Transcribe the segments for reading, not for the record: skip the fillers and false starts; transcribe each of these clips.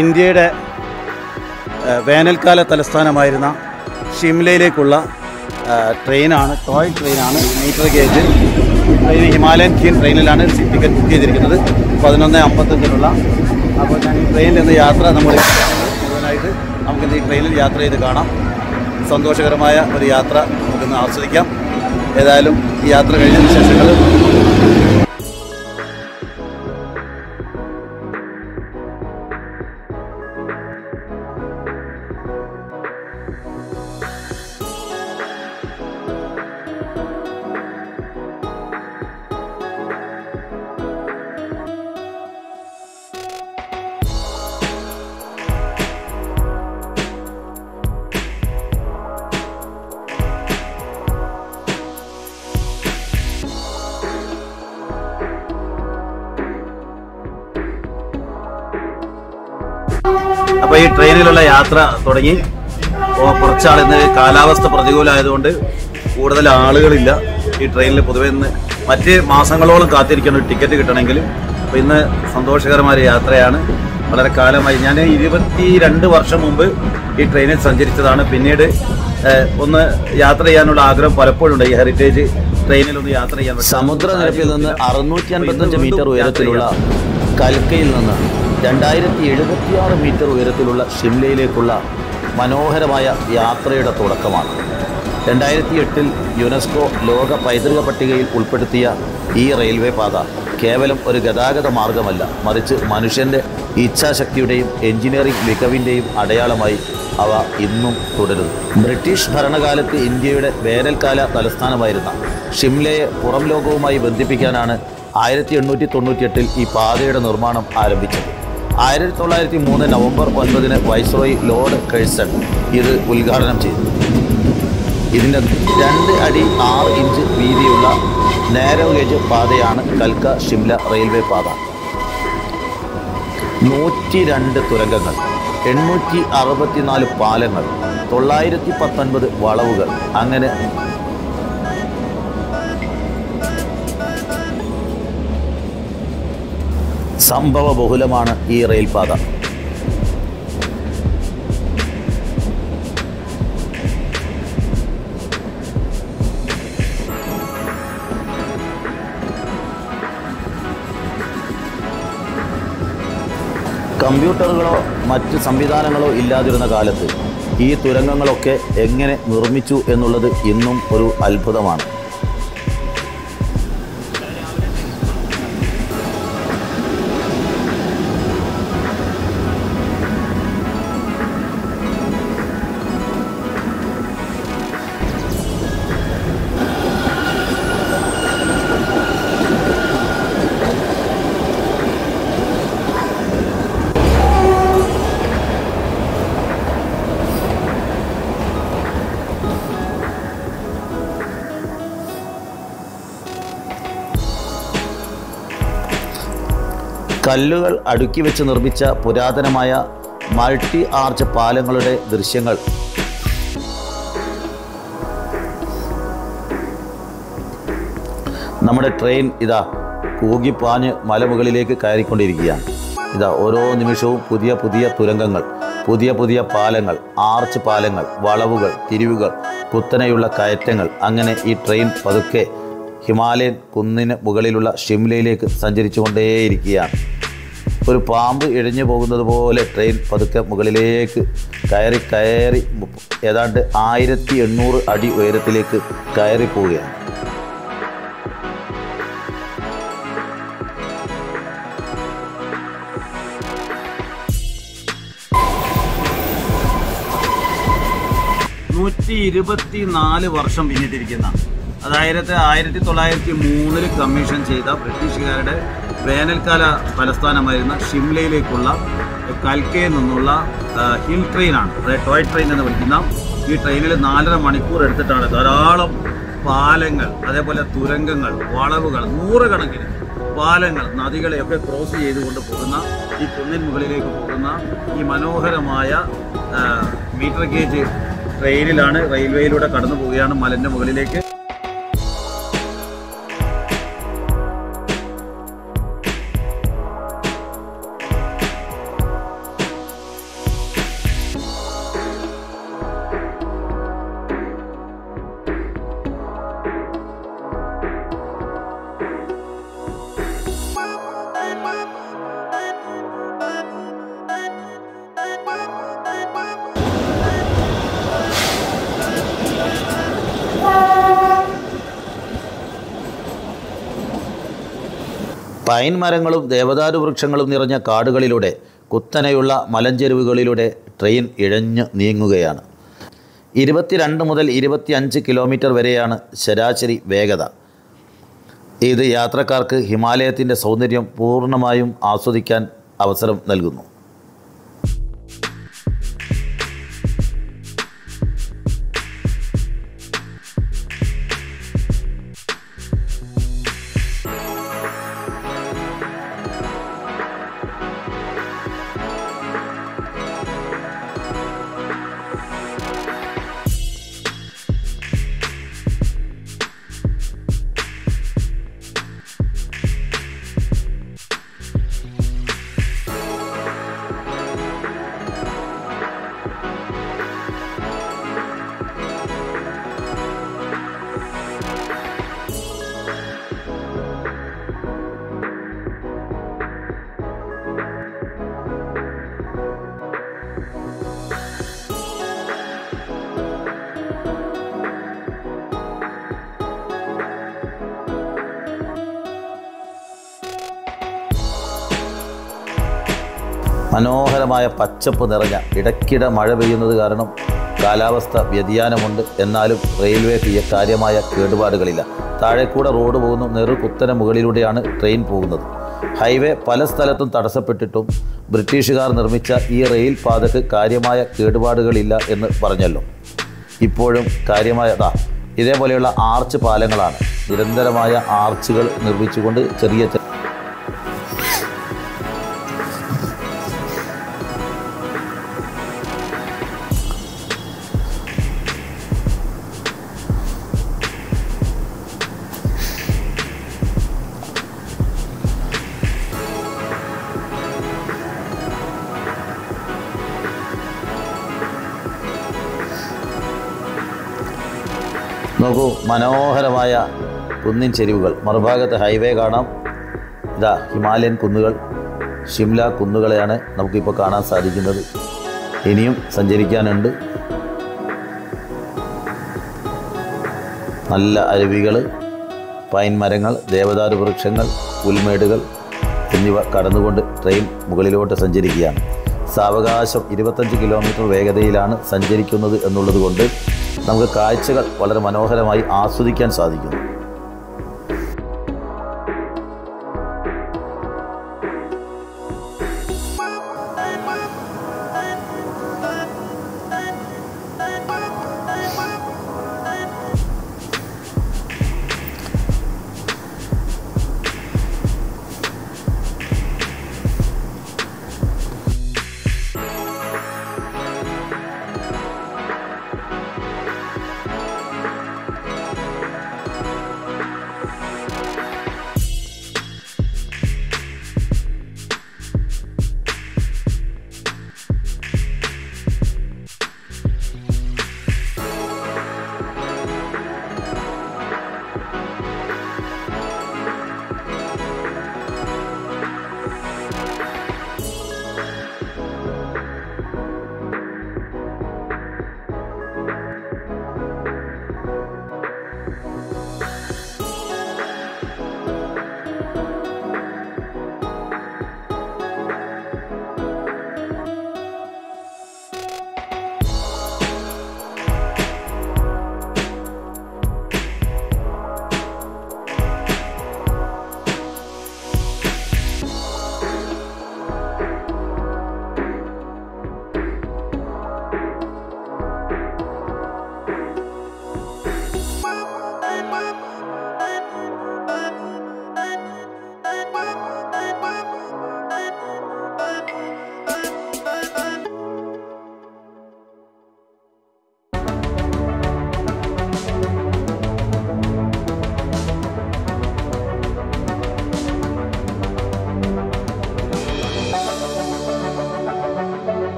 ഇന്ത്യയുടെ വേനൽക്കാല തലസ്ഥാനമായിരുന്ന ഷിംലയിലേക്കുള്ള ട്രെയിനാണ്, ടോയ് ട്രെയിനാണ്, മീറ്റർ ഗേജ്. ഈ ട്രെയിൻ ഹിമാലയൻ ക്വീൻ ട്രെയിനിലാണ് ടിക്കറ്റ് ബുക്ക് ചെയ്തിരിക്കുന്നത് 11:55. അപ്പോൾ ഞാൻ ഈ ട്രെയിനിൽ നിന്ന് യാത്ര മുഴുവനായിട്ട് നമുക്കിന്ന് ഈ ട്രെയിനിൽ യാത്ര ചെയ്ത് കാണാം. സന്തോഷകരമായ ഒരു യാത്ര നമുക്കിന്ന് ആസ്വദിക്കാം. ഏതായാലും ഈ യാത്ര കഴിഞ്ഞ വിശേഷങ്ങൾ അപ്പോൾ ഈ ട്രെയിനിലുള്ള യാത്ര തുടങ്ങി. കുറച്ചാൾ ഇന്ന് കാലാവസ്ഥ പ്രതികൂലമായതുകൊണ്ട് കൂടുതൽ ആളുകളില്ല ഈ ട്രെയിനിൽ. പൊതുവെ ഇന്ന് മറ്റ് മാസങ്ങളോളം കാത്തിരിക്കുന്ന ഒരു ടിക്കറ്റ് കിട്ടണമെങ്കിൽ. അപ്പോൾ ഇന്ന് സന്തോഷകരമായ യാത്രയാണ്. വളരെ കാലമായി, ഞാൻ 22 വർഷം മുമ്പ് ഈ ട്രെയിനിൽ സഞ്ചരിച്ചതാണ്. പിന്നീട് ഒന്ന് യാത്ര ചെയ്യാനുള്ള ആഗ്രഹം പലപ്പോഴും ഉണ്ട്. ഈ ഹെറിറ്റേജ് ട്രെയിനിലൊന്ന് യാത്ര ചെയ്യാൻ. സമുദ്രനിരപ്പിൽ നിന്ന് 655 മീറ്റർ ഉയരത്തിലുള്ള കൽക്കയിൽ നിന്ന് 2076 മീറ്റർ ഉയരത്തിലുള്ള ഷിംലയിലേക്കുള്ള മനോഹരമായ യാത്രയുടെ തുടക്കമാണ്. 2008 യുനെസ്കോ ലോക പൈതൃക പട്ടികയിൽ ഉൾപ്പെടുത്തിയ ഈ റെയിൽവേ പാത കേവലം ഒരു ഗതാഗത മാർഗമല്ല, മറിച്ച് മനുഷ്യൻ്റെ ഇച്ഛാശക്തിയുടെയും എഞ്ചിനീയറിംഗ് മികവിൻ്റെയും അടയാളമായി അവ ഇന്നും തുടരുന്നു. ബ്രിട്ടീഷ് ഭരണകാലത്ത് ഇന്ത്യയുടെ വേനൽക്കാല തലസ്ഥാനമായിരുന്ന ഷിംലയെ പുറം ലോകവുമായി ബന്ധിപ്പിക്കാനാണ് 1898 ഈ പാതയുടെ നിർമ്മാണം ആരംഭിച്ചത്. 1903 നവംബർ 9 വൈസ്രോയി ലോർഡ് കഴ്സൺ ഇത് ഉദ്ഘാടനം ചെയ്തു. ഇതിൻ്റെ 2 അടി 6 ഇഞ്ച് വീതിയുള്ള നാരോ ഗേജ് പാതയാണ് കൽക്ക ഷിംല റെയിൽവേ പാത. 102 തുരങ്കങ്ങൾ, 864 പാലങ്ങൾ, 919 വളവുകൾ, അങ്ങനെ സംഭവ ബഹുലമാണ് ഈ റെയിൽപാത. കമ്പ്യൂട്ടറുകളോ മറ്റ് സംവിധാനങ്ങളോ ഇല്ലാതിരുന്ന കാലത്ത് ഈ തുരങ്കങ്ങളൊക്കെ എങ്ങനെ നിർമ്മിച്ചു എന്നുള്ളത് ഇന്നും ഒരു അത്ഭുതമാണ്. കല്ലുകൾ അടുക്കി വെച്ച് നിർമ്മിച്ച പുരാതനമായ മൾട്ടി ആർച്ച് പാലങ്ങളുടെ ദൃശ്യങ്ങൾ നമ്മുടെ ട്രെയിൻ ഇതാ കൂകിപ്പാഞ്ഞ് മലമുകളിലേക്ക് കയറിക്കൊണ്ടിരിക്കുകയാണ്. ഇതാ ഓരോ നിമിഷവും പുതിയ പുതിയ തുരങ്കങ്ങൾ, പുതിയ പുതിയ പാലങ്ങൾ, ആർച്ച് പാലങ്ങൾ, വളവുകൾ, തിരിവുകൾ, കുത്തനെയുള്ള കയറ്റങ്ങൾ. അങ്ങനെ ഈ ട്രെയിൻ പതുക്കെ ഹിമാലയൻ കുന്നിന് മുകളിലുള്ള ഷിംലയിലേക്ക് സഞ്ചരിച്ചുകൊണ്ടേയിരിക്കുകയാണ്. ഒരു പാമ്പ് ഇഴഞ്ഞു പോകുന്നത് പോലെ ട്രെയിൻ പതുക്കെ മുകളിലേക്ക് കയറി ഏതാണ്ട് 1800 അടി ഉയരത്തിലേക്ക് കയറിപ്പോവുകയാണ്. വർഷം പിന്നിട്ടിരിക്കുന്ന, അതായത് 1903 കമ്മീഷൻ ചെയ്ത ബ്രിട്ടീഷുകാരുടെ വേനൽക്കാല തലസ്ഥാനമായിരുന്ന ഷിംലയിലേക്കുള്ള കൽക്കയിൽ നിന്നുള്ള ഹിൽ ട്രെയിനാണ്, ടോയ് ട്രെയിൻ എന്ന് വിളിക്കുന്ന ഈ ട്രെയിനിൽ 4.5 മണിക്കൂർ എടുത്തിട്ടാണ് ധാരാളം പാലങ്ങൾ, അതേപോലെ തുരങ്കങ്ങൾ, വളവുകൾ, 100 കണക്കിന് പാലങ്ങൾ, നദികളെയൊക്കെ ക്രോസ് ചെയ്തുകൊണ്ട് പോകുന്ന ഈ കുന്നിൻ മുകളിലേക്ക് പോകുന്ന ഈ മനോഹരമായ മീറ്റർ ഗേജ് ട്രെയിനിലാണ്, റെയിൽവേയിലൂടെ കടന്നു പോവുകയാണ് മലൻ്റെ മുകളിലേക്ക്. പൈൻ മരങ്ങളും ദേവദാരു വൃക്ഷങ്ങളും നിറഞ്ഞ കാടുകളിലൂടെ കുത്തനെയുള്ള മലഞ്ചെരുവുകളിലൂടെ ട്രെയിൻ ഇഴഞ്ഞു നീങ്ങുകയാണ്. 22 മുതൽ 25 കിലോമീറ്റർ വരെയാണ് ശരാശരി വേഗത. ഇത് യാത്രക്കാർക്ക് ഹിമാലയത്തിൻ്റെ സൗന്ദര്യം പൂർണ്ണമായും ആസ്വദിക്കാൻ അവസരം നൽകുന്നു. മനോഹരമായ പച്ചപ്പ് നിറഞ്ഞ, ഇടയ്ക്കിടെ മഴ പെയ്യുന്നത് കാരണം കാലാവസ്ഥ വ്യതിയാനമുണ്ട്. എന്നാലും റെയിൽവേക്ക് കാര്യമായ കേടുപാടുകളില്ല. താഴെക്കൂടെ റോഡ് പോകുന്നു. നെറുകുത്തനെ മുകളിലൂടെയാണ് ട്രെയിൻ പോകുന്നത്. ഹൈവേ പല സ്ഥലത്തും തടസ്സപ്പെട്ടിട്ടും ബ്രിട്ടീഷുകാർ നിർമ്മിച്ച ഈ റെയിൽ പാതയ്ക്ക് കാര്യമായ കേടുപാടുകളില്ല എന്ന് പറഞ്ഞല്ലോ. ഇപ്പോഴും കാര്യമായ ഇതേപോലെയുള്ള ആർച്ച് പാലങ്ങളാണ്. നിരന്തരമായ ആർച്ചുകൾ നിർമ്മിച്ചുകൊണ്ട് ചെറിയ നോക്കൂ, മനോഹരമായ കുന്നിൻ ചെരിവുകൾ. മറുഭാഗത്ത് ഹൈവേ കാണാം. ഹിമാലയൻ കുന്നുകൾ, ഷിംല കുന്നുകളെയാണ് നമുക്കിപ്പോൾ കാണാൻ സാധിക്കുന്നത്. ഇനിയും സഞ്ചരിക്കാനുണ്ട്. നല്ല അരുവികൾ, പൈൻ മരങ്ങൾ, ദേവദാരു വൃക്ഷങ്ങൾ, പുൽമേടുകൾ എന്നിവ കടന്നുകൊണ്ട് ട്രെയിൻ മുകളിലോട്ട് സഞ്ചരിക്കുകയാണ്. സാവകാശം 25 കിലോമീറ്റർ വേഗതയിലാണ് സഞ്ചരിക്കുന്നത് എന്നുള്ളത് കൊണ്ട് നമുക്ക് കാഴ്ചകൾ വളരെ മനോഹരമായി ആസ്വദിക്കാൻ സാധിക്കുന്നു.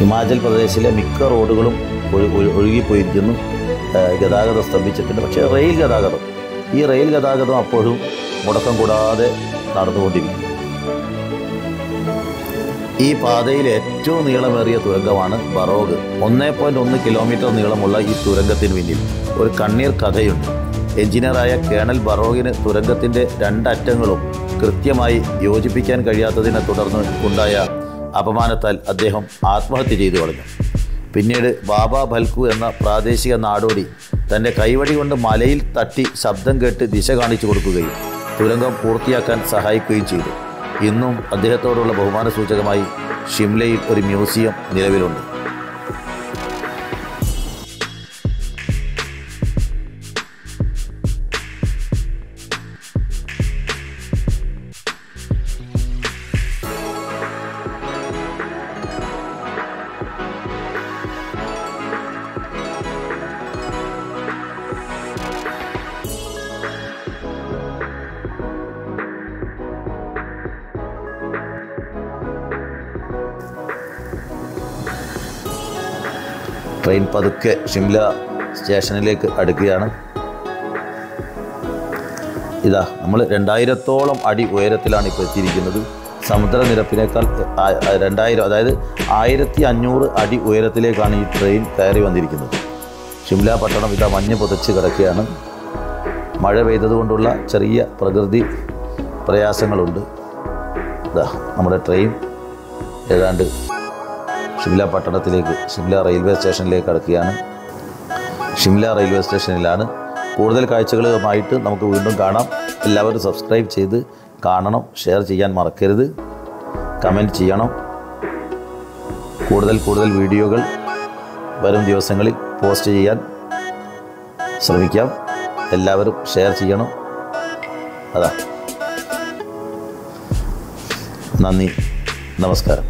ഹിമാചൽ പ്രദേശിലെ മിക്ക റോഡുകളും ഒഴുകിപ്പോയിരിക്കുന്നു. ഗതാഗതം സ്തംഭിച്ചിട്ടുണ്ട്. പക്ഷേ ഈ റെയിൽ ഗതാഗതം അപ്പോഴും മുടക്കം കൂടാതെ നടന്നുകൊണ്ടിരിക്കുന്നു. ഈ പാതയിലെ ഏറ്റവും നീളമേറിയ തുരങ്കമാണ് ബറോഗ്. 1.1 കിലോമീറ്റർ നീളമുള്ള ഈ തുരങ്കത്തിന് പിന്നിൽ ഒരു കണ്ണീർ കഥയുണ്ട്. എഞ്ചിനീയറായ കേണൽ ബറോഗിന് തുരങ്കത്തിൻ്റെ രണ്ടറ്റങ്ങളും കൃത്യമായി യോജിപ്പിക്കാൻ കഴിയാത്തതിനെ തുടർന്ന് ഉണ്ടായ അപമാനത്താൽ അദ്ദേഹം ആത്മഹത്യ ചെയ്തു കളഞ്ഞു. പിന്നീട് ബാബ ഭൽക്കു എന്ന പ്രാദേശിക നാടോടി തൻ്റെ കൈവടി കൊണ്ട് മലയിൽ തട്ടി ശബ്ദം കേട്ട് ദിശ കാണിച്ചു കൊടുക്കുകയും തുരങ്കം പൂർത്തിയാക്കാൻ സഹായിക്കുകയും ചെയ്തു. ഇന്നും അദ്ദേഹത്തോടുള്ള ബഹുമാന സൂചകമായി ഷിംലയിൽ ഒരു മ്യൂസിയം നിലവിലുണ്ട്. ട്രെയിൻ പതുക്കെ ഷിംല സ്റ്റേഷനിലേക്ക് അടുക്കുകയാണ്. ഇതാ നമ്മൾ 2000-ഓളം അടി ഉയരത്തിലാണ് ഇപ്പോൾ എത്തിയിരിക്കുന്നത്. സമുദ്രനിരപ്പിനേക്കാൾ 2000, അതായത് 1500 അടി ഉയരത്തിലേക്കാണ് ഈ ട്രെയിൻ കയറി വന്നിരിക്കുന്നത്. ഷിംല പട്ടണം ഇതാ മഞ്ഞ് പുതച്ച് കിടക്കുകയാണ്. മഴ പെയ്തതുകൊണ്ടുള്ള ചെറിയ പ്രകൃതി പ്രയാസങ്ങളുണ്ട്. ഇതാ നമ്മുടെ ട്രെയിൻ ഏതാണ്ട് ഷിംല പട്ടണത്തിലേക്ക്, ഷിംല റെയിൽവേ സ്റ്റേഷനിലേക്ക് അടുക്കുകയാണ്. ഷിംല റെയിൽവേ സ്റ്റേഷനിലാണ്. കൂടുതൽ കാഴ്ചകളുമായിട്ട് നമുക്ക് വീണ്ടും കാണാം. എല്ലാവരും സബ്സ്ക്രൈബ് ചെയ്ത് കാണണം, ഷെയർ ചെയ്യാൻ മറക്കരുത്, കമൻറ്റ് ചെയ്യണം. കൂടുതൽ വീഡിയോകൾ വരും ദിവസങ്ങളിൽ പോസ്റ്റ് ചെയ്യാൻ ശ്രമിക്കാം. എല്ലാവരും ഷെയർ ചെയ്യണം. നന്ദി, നമസ്കാരം.